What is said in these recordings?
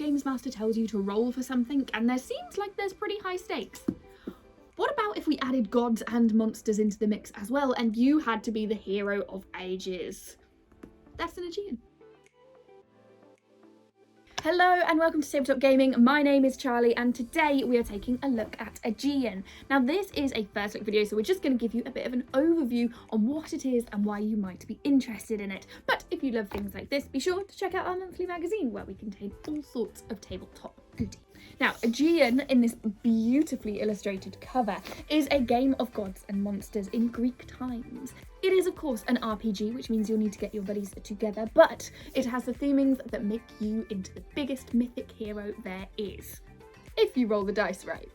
games master tells you to roll for something and there seems like there's pretty high stakes. What about if we added gods and monsters into the mix as well and you had to be the hero of ages? That's an Aegean. Hello and welcome to Tabletop Gaming. My name is Charlie and today we are taking a look at Aegean. Now this is a first look video, so we're just going to give you a bit of an overview on what it is and why you might be interested in it. But if you love things like this, be sure to check out our monthly magazine where we contain all sorts of tabletop goodies. Now, Aegean, in this beautifully illustrated cover, is a game of gods and monsters in Greek times. It is, of course, an RPG, which means you'll need to get your buddies together, but it has the themings that make you into the biggest mythic hero there is, if you roll the dice right.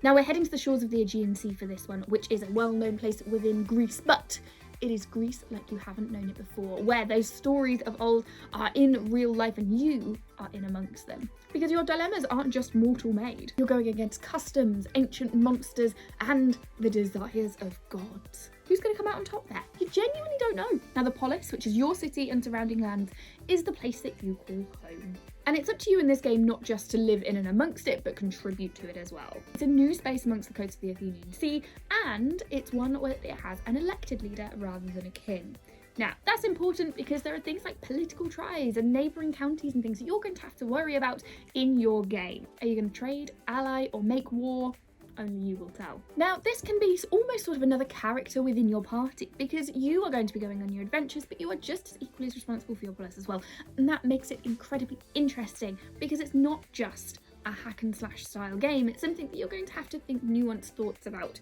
Now, we're heading to the shores of the Aegean Sea for this one, which is a well-known place within Greece, but it is Greece like you haven't known it before, where those stories of old are in real life and you are in amongst them. Because your dilemmas aren't just mortal made. You're going against customs, ancient monsters, and the desires of gods. Who's going to come out on top there? You genuinely don't know. Now the Polis, which is your city and surrounding lands, is the place that you call home. And it's up to you in this game not just to live in and amongst it, but contribute to it as well. It's a new space amongst the coasts of the Athenian Sea, and it's one where it has an elected leader rather than a king. Now, that's important because there are things like political tries and neighbouring counties and things that you're going to have to worry about in your game. Are you going to trade, ally, or make war? Only you will tell. Now, this can be almost sort of another character within your party because you are going to be going on your adventures, but you are just as equally as responsible for your Polis as well. And that makes it incredibly interesting because it's not just a hack and slash style game. It's something that you're going to have to think nuanced thoughts about.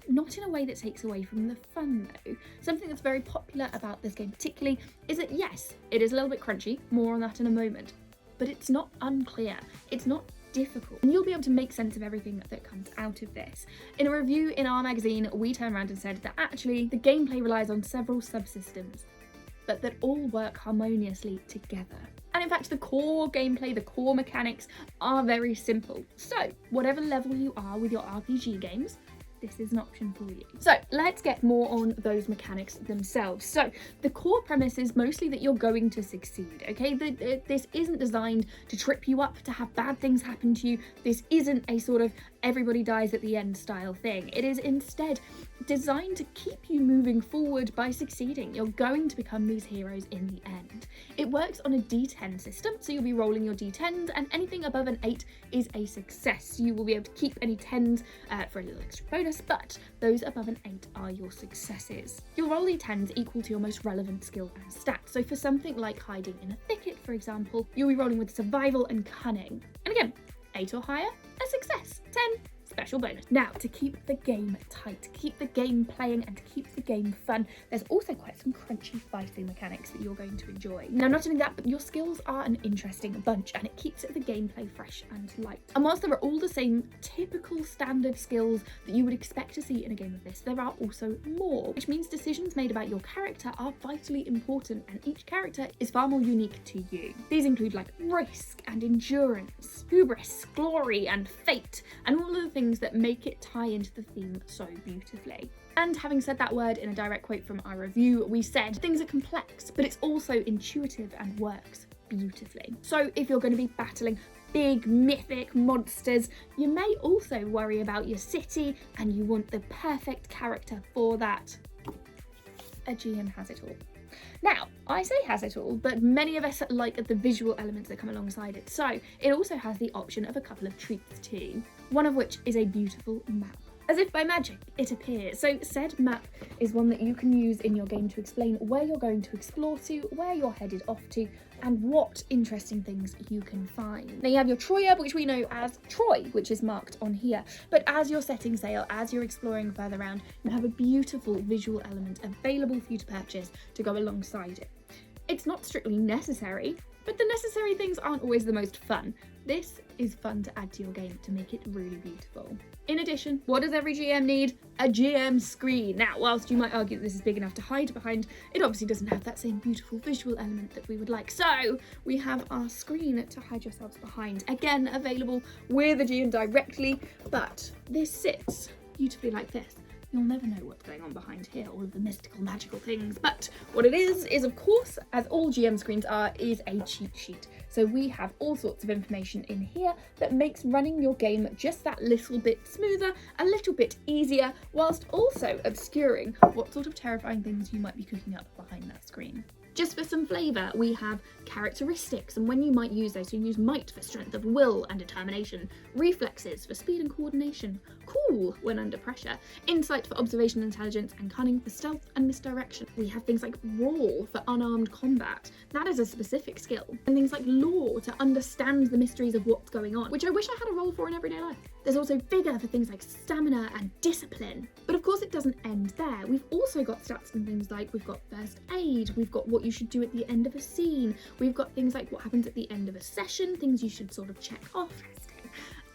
Not in a way that takes away from the fun though. Something that's very popular about this game particularly is that yes, it is a little bit crunchy, more on that in a moment, but it's not unclear, it's not difficult, and you'll be able to make sense of everything that comes out of this. In a review in our magazine, we turned around and said that actually the gameplay relies on several subsystems, but that all work harmoniously together. And in fact, the core gameplay, the core mechanics are very simple. So whatever level you are with your RPG games, this is an option for you. So let's get more on those mechanics themselves. So the core premise is mostly that you're going to succeed, okay? This isn't designed to trip you up, to have bad things happen to you. This isn't a sort of everybody dies at the end style thing. It is instead designed to keep you moving forward by succeeding. You're going to become these heroes in the end. It works on a D10 system, so you'll be rolling your D10s and anything above an 8 is a success. You will be able to keep any 10s for a little extra bonus, but those above an 8 are your successes. You'll roll D10s equal to your most relevant skill and stat. So for something like hiding in a thicket, for example, you'll be rolling with survival and cunning. And again, 8 or higher, a success. 10, special bonus. Now, to keep the game tight, to keep the game playing and to keep the game fun, there's also quite some crunchy fighting mechanics that you're going to enjoy. Now, not only that, but your skills are an interesting bunch and it keeps the gameplay fresh and light. And whilst there are all the same typical standard skills that you would expect to see in a game of this, there are also more, which means decisions made about your character are vitally important and each character is far more unique to you. These include like risk and endurance, hubris, glory and fate, and all of the things that make it tie into the theme so beautifully. And having said that word in a direct quote from our review, we said things are complex, but it's also intuitive and works beautifully. So if you're going to be battling big mythic monsters, you may also worry about your city and you want the perfect character for that. Aegean has it all. Now, I say has it all, but many of us like the visual elements that come alongside it, so it also has the option of a couple of treats too, one of which is a beautiful map. As if by magic, it appears. So said map is one that you can use in your game to explain where you're going to explore to, where you're headed off to, and what interesting things you can find. Now you have your Troia, which we know as Troy, which is marked on here. But as you're setting sail, as you're exploring further around, you have a beautiful visual element available for you to purchase to go alongside it. It's not strictly necessary, but the necessary things aren't always the most fun. This is fun to add to your game to make it really beautiful. In addition, what does every GM need? A GM screen. Now, whilst you might argue that this is big enough to hide behind, it obviously doesn't have that same beautiful visual element that we would like. So we have our screen to hide yourselves behind. Again, available with Aegean directly, but this sits beautifully like this. you'll never know what's going on behind here, all of the mystical, magical things. But what it is of course, as all GM screens are, is a cheat sheet. So we have all sorts of information in here that makes running your game just that little bit smoother, a little bit easier, whilst also obscuring what sort of terrifying things you might be cooking up behind that screen. Just for some flavour, we have characteristics and when you might use those. So you use might for strength of will and determination, reflexes for speed and coordination, cool when under pressure, insight for observation and intelligence, and cunning for stealth and misdirection. We have things like brawl for unarmed combat. That is a specific skill. And things like lore to understand the mysteries of what's going on, which I wish I had a role for in everyday life. There's also vigour for things like stamina and discipline. But of course it doesn't end there. We've also got stats and things like we've got first aid, we've got what you should do at the end of a scene, we've got things like what happens at the end of a session, things you should sort of check off.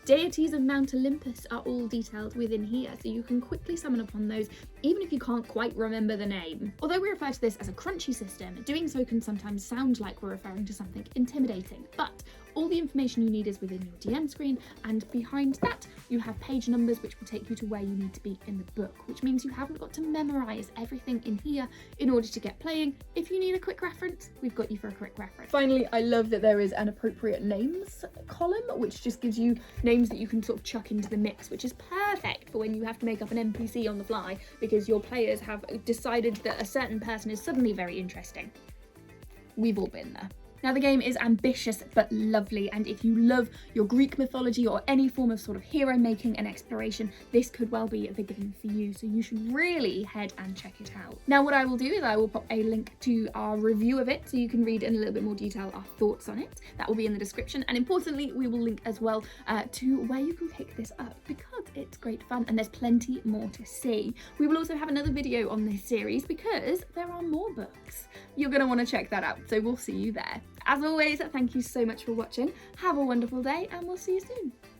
Deities of Mount Olympus are all detailed within here, so you can quickly summon upon those even if you can't quite remember the name. Although we refer to this as a crunchy system, doing so can sometimes sound like we're referring to something intimidating, but all the information you need is within your DM screen, and behind that you have page numbers which will take you to where you need to be in the book, which means you haven't got to memorise everything in here in order to get playing. If you need a quick reference, we've got you for a quick reference. Finally, I love that there is an appropriate names column, which just gives you names that you can sort of chuck into the mix, which is perfect for when you have to make up an NPC on the fly because your players have decided that a certain person is suddenly very interesting. We've all been there. Now the game is ambitious but lovely, and if you love your Greek mythology or any form of sort of hero making and exploration, this could well be the game for you, so you should really head and check it out. Now what I will do is I will pop a link to our review of it so you can read in a little bit more detail our thoughts on it. That will be in the description, and importantly we will link as well to where you can pick this up because it's great fun and there's plenty more to see. We will also have another video on this series because there are more books. You're going to want to check that out, so we'll see you there. As always, thank you so much for watching. Have a wonderful day and we'll see you soon.